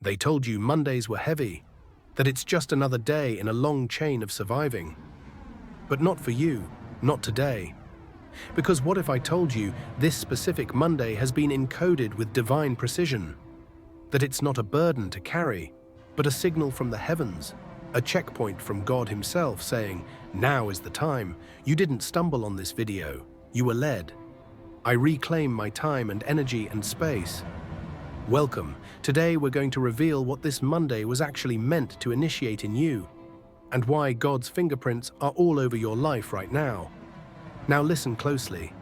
They told you Mondays were heavy, that it's just another day in a long chain of surviving. But not for you, not today. Because what if I told you this specific Monday has been encoded with divine precision? That it's not a burden to carry, but a signal from the heavens, a checkpoint from God himself saying, now is the time. You didn't stumble on this video, you were led. I reclaim my time and energy and space. Welcome. Today we're going to reveal what this Monday was actually meant to initiate in you, and why God's fingerprints are all over your life right now. Now listen closely,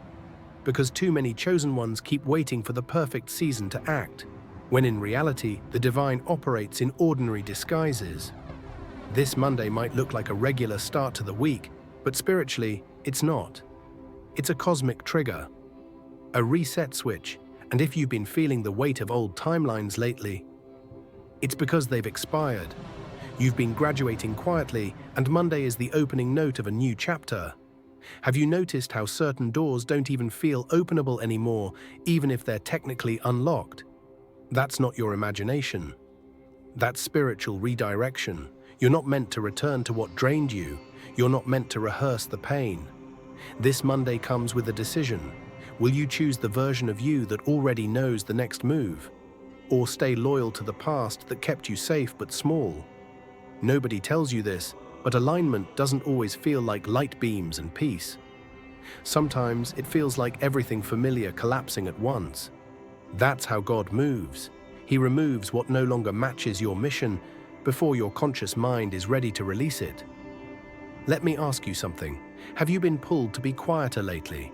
because too many chosen ones keep waiting for the perfect season to act, when in reality the divine operates in ordinary disguises. This Monday might look like a regular start to the week, but spiritually, it's not. It's a cosmic trigger, a reset switch, and if you've been feeling the weight of old timelines lately, it's because they've expired. You've been graduating quietly, and Monday is the opening note of a new chapter. Have you noticed how certain doors don't even feel openable anymore, even if they're technically unlocked? That's not your imagination. That's spiritual redirection. You're not meant to return to what drained you. You're not meant to rehearse the pain. This Monday comes with a decision. Will you choose the version of you that already knows the next move? Or stay loyal to the past that kept you safe but small? Nobody tells you this, but alignment doesn't always feel like light beams and peace. Sometimes it feels like everything familiar collapsing at once. That's how God moves. He removes what no longer matches your mission before your conscious mind is ready to release it. Let me ask you something. Have you been pulled to be quieter lately?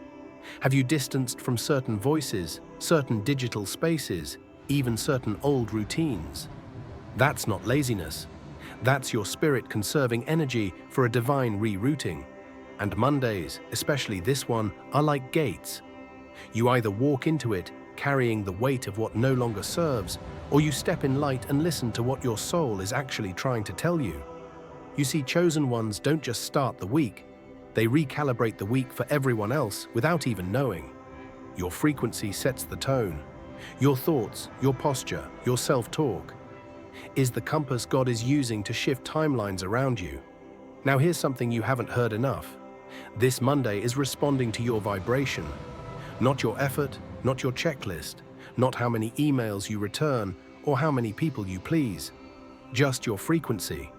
Have you distanced from certain voices, certain digital spaces, even certain old routines? That's not laziness. That's your spirit conserving energy for a divine rerouting. And Mondays, especially this one, are like gates. You either walk into it carrying the weight of what no longer serves, or you step in light and listen to what your soul is actually trying to tell you. You see, chosen ones don't just start the week. They recalibrate the week for everyone else without even knowing. Your frequency sets the tone. Your thoughts, your posture, your self-talk is the compass God is using to shift timelines around you. Now here's something you haven't heard enough. This Monday is responding to your vibration. Not your effort, not your checklist, not how many emails you return or how many people you please. Just your frequency.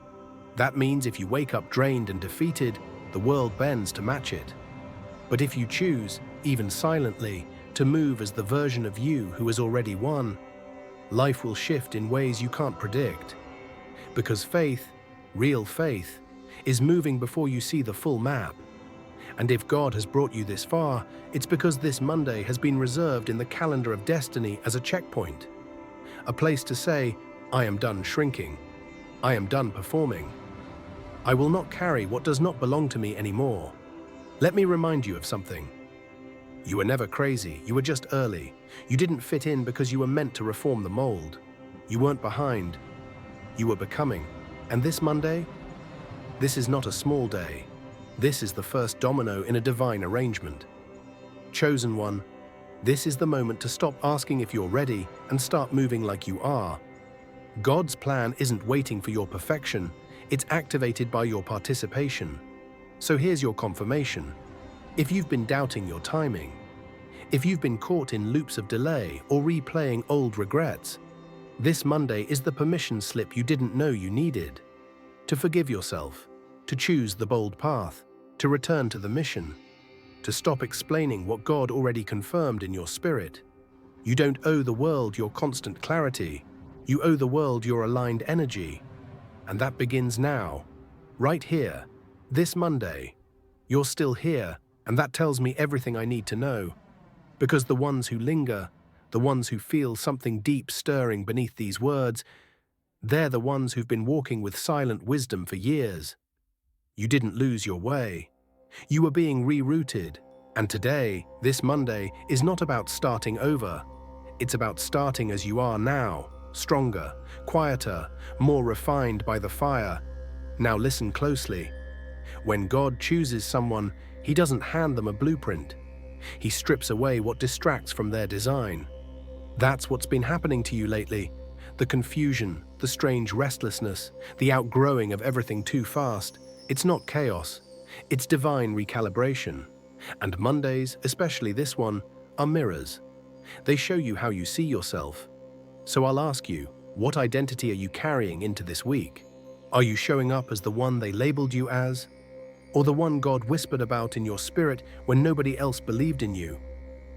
That means if you wake up drained and defeated, the world bends to match it. But if you choose, even silently, to move as the version of you who has already won, life will shift in ways you can't predict. Because faith, real faith, is moving before you see the full map. And if God has brought you this far, it's because this Monday has been reserved in the calendar of destiny as a checkpoint. A place to say, I am done shrinking. I am done performing. I will not carry what does not belong to me anymore. Let me remind you of something. You were never crazy, you were just early. You didn't fit in because you were meant to reform the mold. You weren't behind, you were becoming. And this Monday? This is not a small day. This is the first domino in a divine arrangement. Chosen one, this is the moment to stop asking if you're ready and start moving like you are. God's plan isn't waiting for your perfection, it's activated by your participation. So here's your confirmation. If you've been doubting your timing, if you've been caught in loops of delay or replaying old regrets, this Monday is the permission slip you didn't know you needed. To forgive yourself, to choose the bold path, to return to the mission, to stop explaining what God already confirmed in your spirit. You don't owe the world your constant clarity. You owe the world your aligned energy. And that begins now, right here, this Monday. You're still here, and that tells me everything I need to know. Because the ones who linger, the ones who feel something deep stirring beneath these words, they're the ones who've been walking with silent wisdom for years. You didn't lose your way. You were being rerouted. And today, this Monday, is not about starting over. It's about starting as you are now, stronger, quieter, more refined by the fire. Now listen closely. When God chooses someone, He doesn't hand them a blueprint. He strips away what distracts from their design. That's what's been happening to you lately. The confusion, the strange restlessness, the outgrowing of everything too fast, it's not chaos, it's divine recalibration. And Mondays, especially this one, are mirrors. They show you how you see yourself. So I'll ask you, what identity are you carrying into this week? Are you showing up as the one they labeled you as? Or the one God whispered about in your spirit when nobody else believed in you?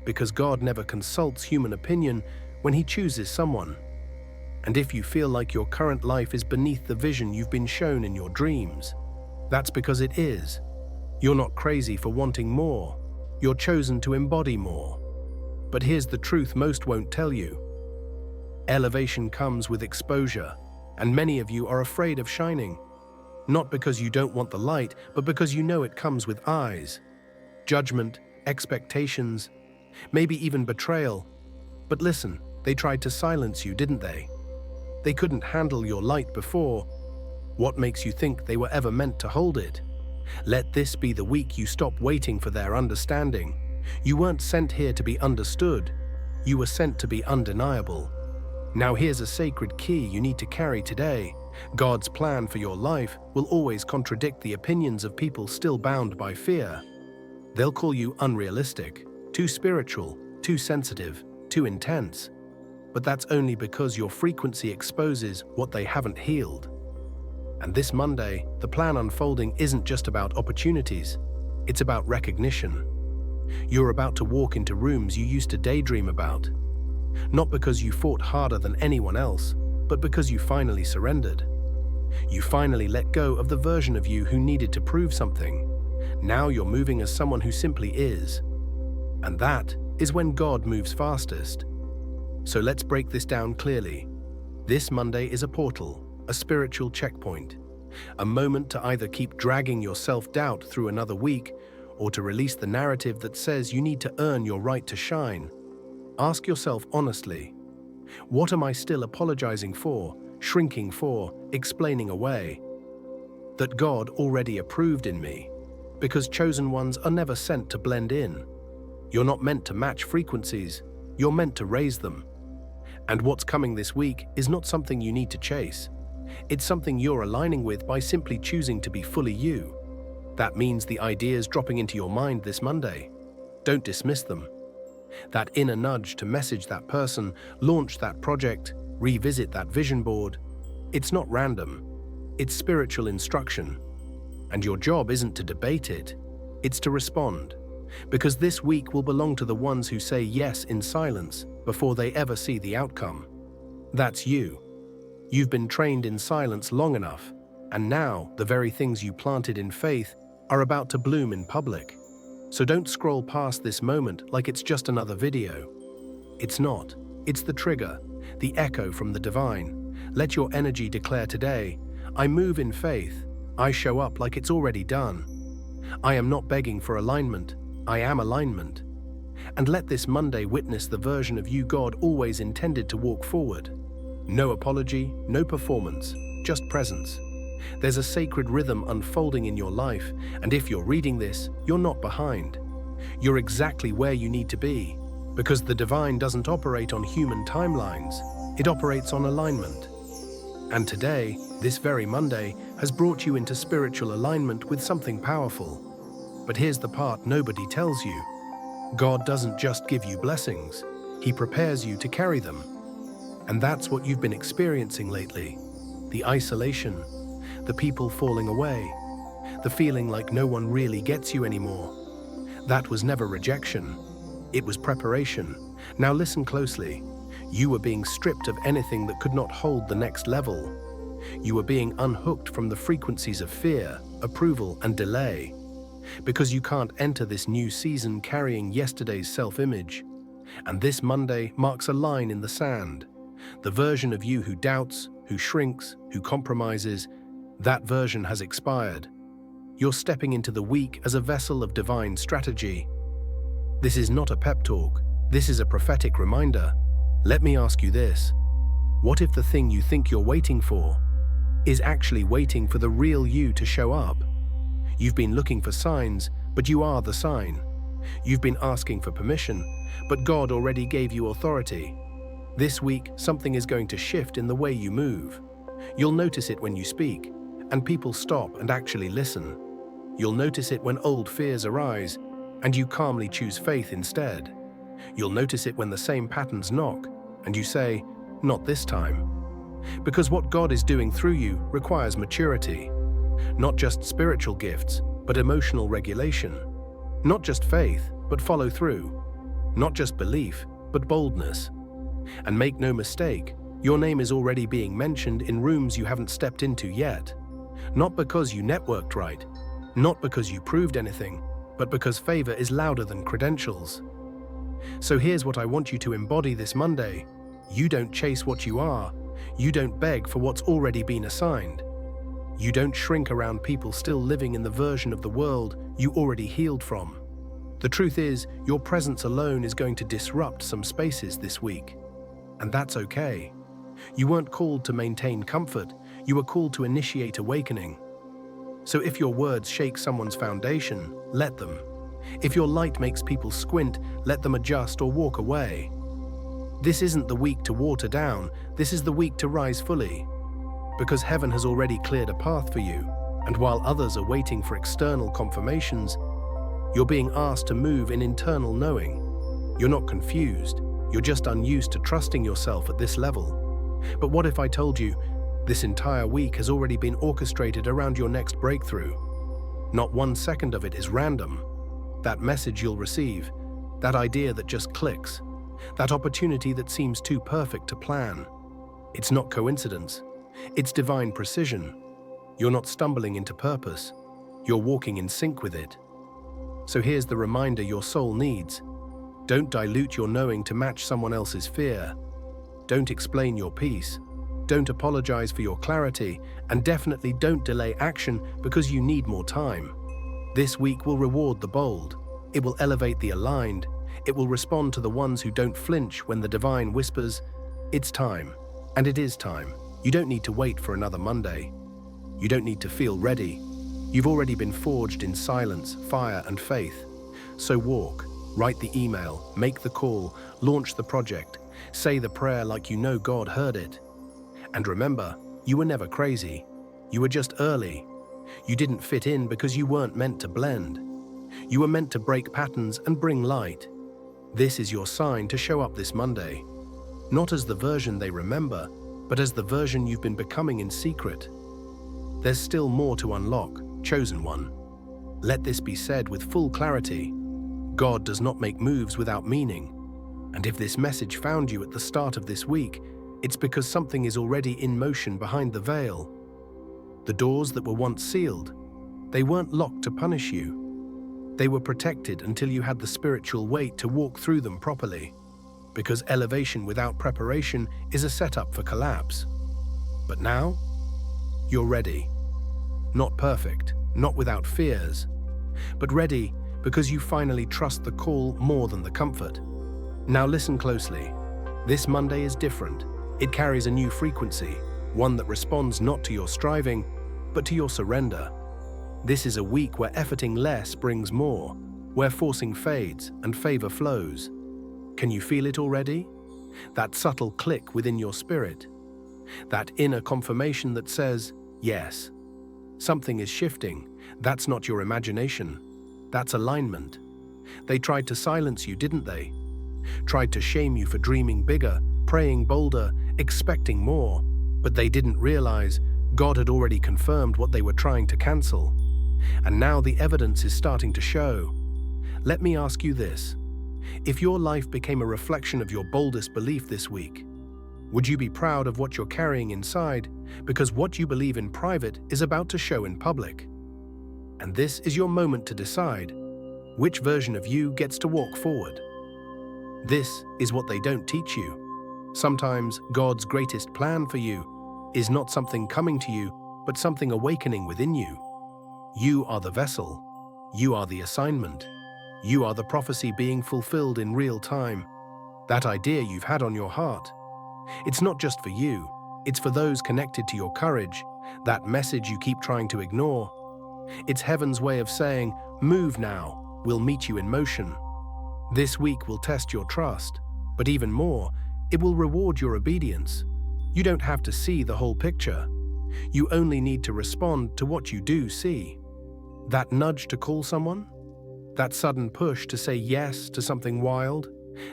Because God never consults human opinion when He chooses someone. And if you feel like your current life is beneath the vision you've been shown in your dreams, that's because it is. You're not crazy for wanting more. You're chosen to embody more. But here's the truth most won't tell you. Elevation comes with exposure, and many of you are afraid of shining. Not because you don't want the light, but because you know it comes with eyes, judgment, expectations, maybe even betrayal. But listen, they tried to silence you, didn't they? They couldn't handle your light before. What makes you think they were ever meant to hold it? Let this be the week you stop waiting for their understanding. You weren't sent here to be understood. You were sent to be undeniable. Now here's a sacred key you need to carry today. God's plan for your life will always contradict the opinions of people still bound by fear. They'll call you unrealistic, too spiritual, too sensitive, too intense. But that's only because your frequency exposes what they haven't healed. And this Monday, the plan unfolding isn't just about opportunities, it's about recognition. You're about to walk into rooms you used to daydream about. Not because you fought harder than anyone else, but because you finally surrendered. You finally let go of the version of you who needed to prove something. Now you're moving as someone who simply is. And that is when God moves fastest. So let's break this down clearly. This Monday is a portal, a spiritual checkpoint, a moment to either keep dragging your self-doubt through another week or to release the narrative that says you need to earn your right to shine. Ask yourself honestly, what am I still apologizing for, shrinking for, explaining away? That God already approved in me, because chosen ones are never sent to blend in. You're not meant to match frequencies, you're meant to raise them. And what's coming this week is not something you need to chase. It's something you're aligning with by simply choosing to be fully you. That means the ideas dropping into your mind this Monday. Don't dismiss them. That inner nudge to message that person, launch that project, revisit that vision board. It's not random. It's spiritual instruction. And your job isn't to debate it. It's to respond. Because this week will belong to the ones who say yes in silence before they ever see the outcome. That's you. You've been trained in silence long enough, and now the very things you planted in faith are about to bloom in public. So don't scroll past this moment like it's just another video. It's not. It's the trigger, the echo from the divine. Let your energy declare today, I move in faith. I show up like it's already done. I am not begging for alignment. I am alignment. And let this Monday witness the version of you God always intended to walk forward. No apology, no performance, just presence. There's a sacred rhythm unfolding in your life, and if you're reading this, you're not behind. You're exactly where you need to be, because the divine doesn't operate on human timelines, it operates on alignment. And today, this very Monday, has brought you into spiritual alignment with something powerful. But here's the part nobody tells you. God doesn't just give you blessings, He prepares you to carry them. And that's what you've been experiencing lately. The isolation, the people falling away, the feeling like no one really gets you anymore. That was never rejection. It was preparation. Now listen closely. You were being stripped of anything that could not hold the next level. You were being unhooked from the frequencies of fear, approval, and delay. Because you can't enter this new season carrying yesterday's self-image. And this Monday marks a line in the sand. The version of you who doubts, who shrinks, who compromises, that version has expired. You're stepping into the week as a vessel of divine strategy. This is not a pep talk. This is a prophetic reminder. Let me ask you this. What if the thing you think you're waiting for is actually waiting for the real you to show up? You've been looking for signs, but you are the sign. You've been asking for permission, but God already gave you authority. This week, something is going to shift in the way you move. You'll notice it when you speak, and people stop and actually listen. You'll notice it when old fears arise, and you calmly choose faith instead. You'll notice it when the same patterns knock, and you say, "Not this time." Because what God is doing through you requires maturity. Not just spiritual gifts, but emotional regulation. Not just faith, but follow through. Not just belief, but boldness. And make no mistake, your name is already being mentioned in rooms you haven't stepped into yet. Not because you networked right, not because you proved anything, but because favor is louder than credentials. So here's what I want you to embody this Monday. You don't chase what you are. You don't beg for what's already been assigned. You don't shrink around people still living in the version of the world you already healed from. The truth is, your presence alone is going to disrupt some spaces this week. And that's okay. You weren't called to maintain comfort, you were called to initiate awakening. So if your words shake someone's foundation, let them. If your light makes people squint, let them adjust or walk away. This isn't the week to water down, this is the week to rise fully. Because heaven has already cleared a path for you, and while others are waiting for external confirmations, you're being asked to move in internal knowing. You're not confused, you're just unused to trusting yourself at this level. But what if I told you, this entire week has already been orchestrated around your next breakthrough? Not 1 second of it is random. That message you'll receive, that idea that just clicks, that opportunity that seems too perfect to plan. It's not coincidence, it's divine precision. You're not stumbling into purpose, you're walking in sync with it. So here's the reminder your soul needs. Don't dilute your knowing to match someone else's fear. Don't explain your peace. Don't apologize for your clarity, and definitely don't delay action because you need more time. This week will reward the bold. It will elevate the aligned. It will respond to the ones who don't flinch when the divine whispers, "It's time." And it is time. You don't need to wait for another Monday. You don't need to feel ready. You've already been forged in silence, fire, and faith. So walk, write the email, make the call, launch the project, say the prayer like you know God heard it. And remember, you were never crazy. You were just early. You didn't fit in because you weren't meant to blend. You were meant to break patterns and bring light. This is your sign to show up this Monday. Not as the version they remember, but as the version you've been becoming in secret. There's still more to unlock, chosen one. Let this be said with full clarity. God does not make moves without meaning. And if this message found you at the start of this week, it's because something is already in motion behind the veil. The doors that were once sealed, they weren't locked to punish you. They were protected until you had the spiritual weight to walk through them properly. Because elevation without preparation is a setup for collapse. But now, you're ready. Not perfect, not without fears, but ready because you finally trust the call more than the comfort. Now listen closely. This Monday is different. It carries a new frequency, one that responds not to your striving, but to your surrender. This is a week where efforting less brings more, where forcing fades and favor flows. Can you feel it already? That subtle click within your spirit. That inner confirmation that says, yes. Something is shifting. That's not your imagination. That's alignment. They tried to silence you, didn't they? Tried to shame you for dreaming bigger, praying bolder, expecting more. But they didn't realize God had already confirmed what they were trying to cancel. And now the evidence is starting to show. Let me ask you this. If your life became a reflection of your boldest belief this week, would you be proud of what you're carrying inside? Because what you believe in private is about to show in public. And this is your moment to decide which version of you gets to walk forward. This is what they don't teach you. Sometimes God's greatest plan for you is not something coming to you, but something awakening within you. You are the vessel. You are the assignment. You are the prophecy being fulfilled in real time. That idea you've had on your heart. It's not just for you. It's for those connected to your courage, that message you keep trying to ignore. It's heaven's way of saying, move now, we'll meet you in motion. This week will test your trust, but even more, It will reward your obedience. You don't have to see the whole picture. You only need to respond to what you do see. That nudge to call someone? That sudden push to say yes to something wild?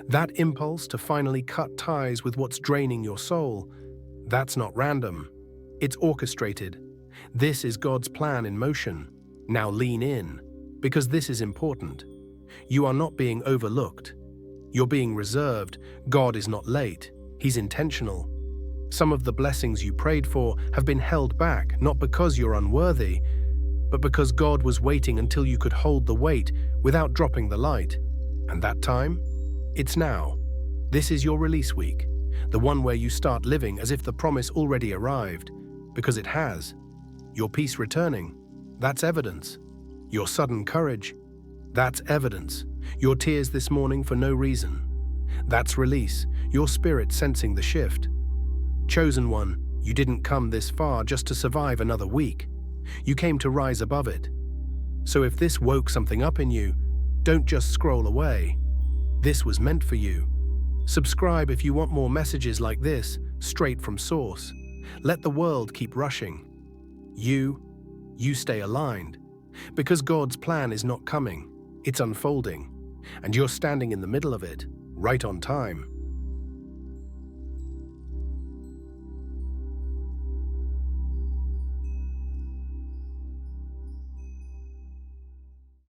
That impulse to finally cut ties with what's draining your soul? That's not random. It's orchestrated. This is God's plan in motion. Now lean in, because this is important. You are not being overlooked. You're being reserved. God is not late. He's intentional. Some of the blessings you prayed for have been held back, not because you're unworthy, but because God was waiting until you could hold the weight without dropping the light. And that time? It's now. This is your release week, the one where you start living as if the promise already arrived, because it has. Your peace returning, that's evidence. Your sudden courage, that's evidence. Your tears this morning for no reason, that's release, your spirit sensing the shift. Chosen one, you didn't come this far just to survive another week. You came to rise above it. So if this woke something up in you, don't just scroll away. This was meant for you. Subscribe if you want more messages like this, straight from source. Let the world keep rushing. You stay aligned. Because God's plan is not coming, it's unfolding. And you're standing in the middle of it, right on time.